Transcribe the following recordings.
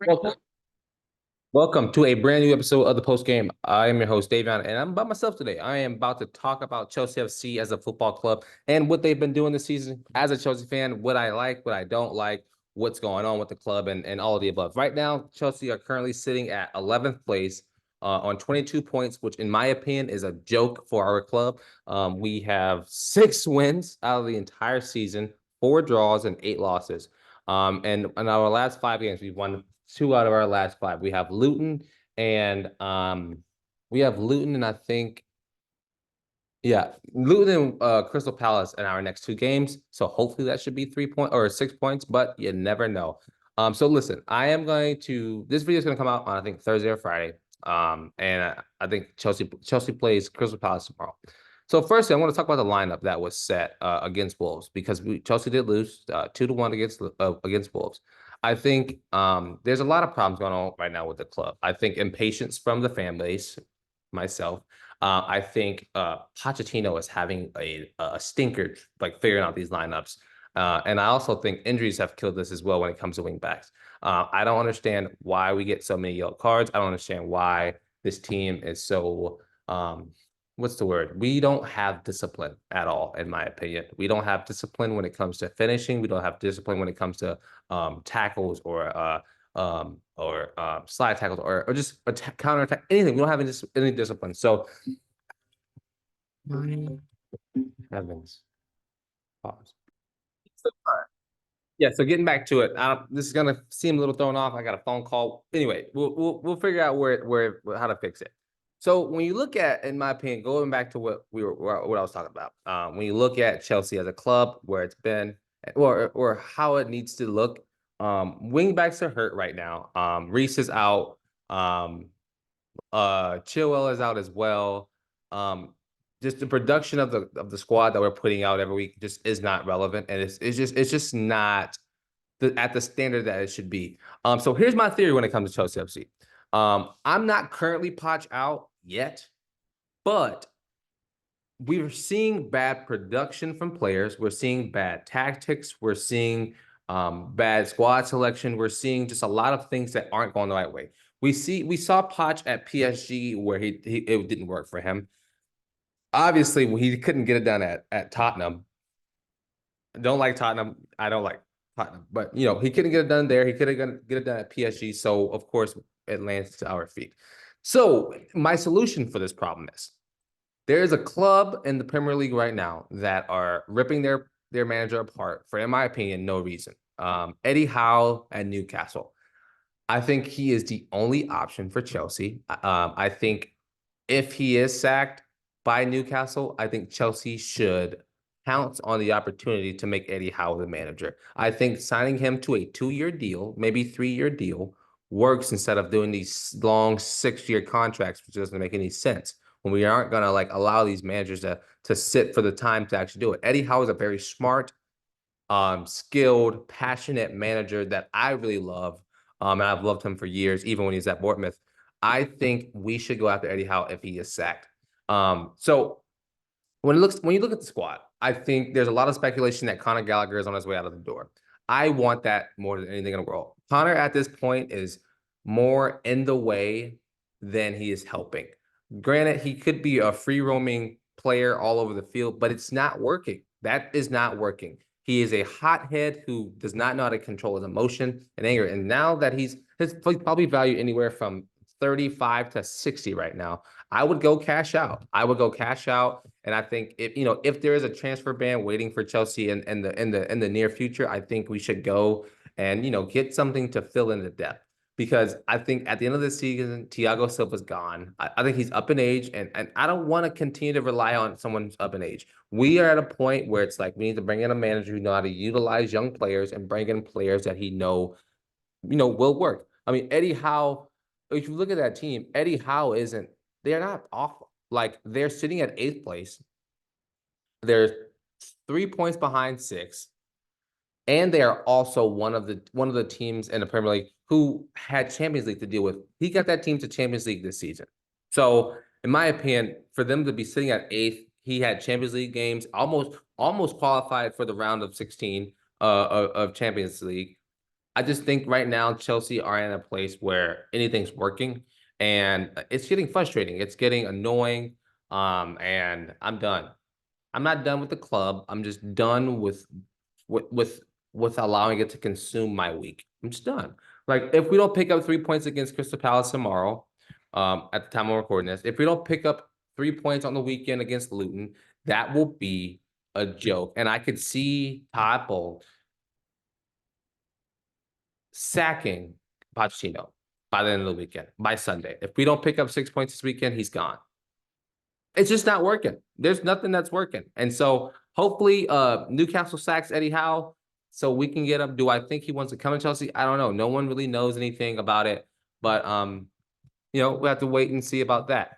Welcome, welcome to a brand new episode of the Post Game. I am your host, Davion, and I'm by myself today. I am about to talk about Chelsea FC as a football club and what they've been doing this season. As a Chelsea fan, what I like, what I don't like, what's going on with the club, and all of the above. Right now, Chelsea are currently sitting at 11th place on 22 points, which, in my opinion, is a joke for our club. We have 6 wins out of the entire season, 4 draws, and 8 losses. And in our last 5 games, we've won 2 out of our last 5. We have Luton and I think, yeah, Luton and Crystal Palace in our next 2 games. So hopefully that should be 3 point or 6 points, but you never know. So listen, this video is going to come out on, I think, Thursday or Friday. And I think Chelsea plays Crystal Palace tomorrow. So firstly, I want to talk about the lineup that was set against Wolves, because Chelsea did lose 2-1 against Wolves. I think there's a lot of problems going on right now with the club. I think impatience from the fan base, myself. I think Pochettino is having a stinker, like figuring out these lineups. And I also think injuries have killed this as well when it comes to wing backs. I don't understand why we get so many yellow cards. I don't understand why this team is so what's the word? We don't have discipline at all, in my opinion. We don't have discipline when it comes to finishing. We don't have discipline when it comes to tackles or slide tackles or just counter attack, anything. We don't have any discipline. So, heavens, pause. Yeah, so getting back to it, this is gonna seem a little thrown off. I got a phone call. Anyway, we'll figure out how to fix it. So when you look at, in my opinion, going back to what I was talking about, when you look at Chelsea as a club, where it's been, or how it needs to look, wing backs are hurt right now. Reese is out. Chilwell is out as well. Just the production of the squad that we're putting out every week just is not relevant, and it's just not at the standard that it should be. So here's my theory when it comes to Chelsea FC. I'm not currently Poch out yet, but we're seeing bad production from players. We're seeing bad tactics. We're seeing bad squad selection. We're seeing just a lot of things that aren't going the right way. We saw Poch at PSG where it didn't work for him. Obviously, he couldn't get it done at Tottenham. Don't like Tottenham. I don't like Tottenham, but he couldn't get it done there. He couldn't get it done at PSG. So of course it lands to our feet. So my solution for this problem is there is a club in the Premier League right now that are ripping their manager apart for, in my opinion, no reason. Eddie Howe at Newcastle. I think he is the only option for Chelsea. I think if he is sacked by Newcastle, I think Chelsea should pounce on the opportunity to make Eddie Howe the manager. I think signing him to a 2-year deal, maybe 3-year deal, works instead of doing these long 6-year contracts, which doesn't make any sense when we aren't going to allow these managers to sit for the time to actually do it. Eddie Howe is a very smart, skilled, passionate manager that I really love. And I've loved him for years, even when he's at Bournemouth. I think we should go after Eddie Howe if he is sacked. So when you look at the squad, I think there's a lot of speculation that Conor Gallagher is on his way out of the door. I want that more than anything in the world. Conor at this point is more in the way than he is helping. Granted, he could be a free roaming player all over the field, but it's not working. That is not working. He is a hothead who does not know how to control his emotion and anger. And now that his probably value anywhere from 35 to 60 right now, I would go cash out. And I think if there is a transfer ban waiting for Chelsea in the near future, I think we should go and get something to fill in the depth. Because I think at the end of the season, Thiago Silva's gone. I think he's up in age, and I don't want to continue to rely on someone who's up in age. We are at a point where it's like we need to bring in a manager who knows how to utilize young players and bring in players that he will work. I mean, Eddie Howe, if you look at that team, Eddie Howe they're not awful. Like, they're sitting at 8th place. They're 3 points behind 6th. And they are also one of the teams in the Premier League who had Champions League to deal with. He got that team to Champions League this season. So, in my opinion, for them to be sitting at 8th, he had Champions League games, almost qualified for the round of 16 of Champions League. I just think right now Chelsea are in a place where anything's working, and it's getting frustrating. It's getting annoying. And I'm done. I'm not done with the club. I'm just done with with with allowing it to consume my week. I'm just done. Like if we don't pick up 3 points against Crystal Palace tomorrow, at the time of recording this, if we don't pick up 3 points on the weekend against Luton, that will be a joke. And I could see Todd Bowles sacking Pochettino by the end of the weekend, by Sunday. If we don't pick up 6 points this weekend, he's gone. It's just not working. There's nothing that's working. And so hopefully Newcastle sacks Eddie Howe so we can get him. Do I think he wants to come to Chelsea? I don't know. No one really knows anything about it. But we have to wait and see about that.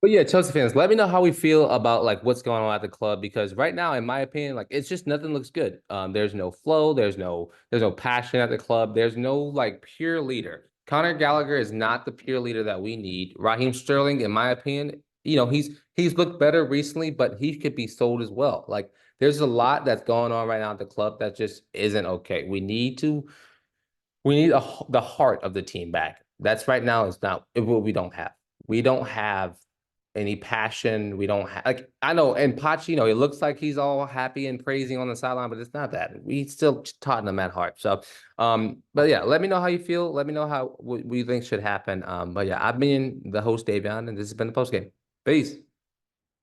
But yeah, Chelsea fans, let me know how we feel about like what's going on at the club because right now, in my opinion, like it's just nothing looks good. There's no flow, there's no passion at the club, there's no like pure leader. Conor Gallagher is not the pure leader that we need. Raheem Sterling, in my opinion, he's looked better recently, but he could be sold as well. Like there's a lot that's going on right now at the club that just isn't okay. We need the heart of the team back. That's right now is not what we don't have. We don't have any passion. We don't have like I know, and Pochettino, it looks like he's all happy and praising on the sideline, but it's not that. We still Tottenham at heart. So, but yeah, let me know how you feel. Let me know what you think should happen. But yeah, I've been the host Davion, and this has been the post game. Peace.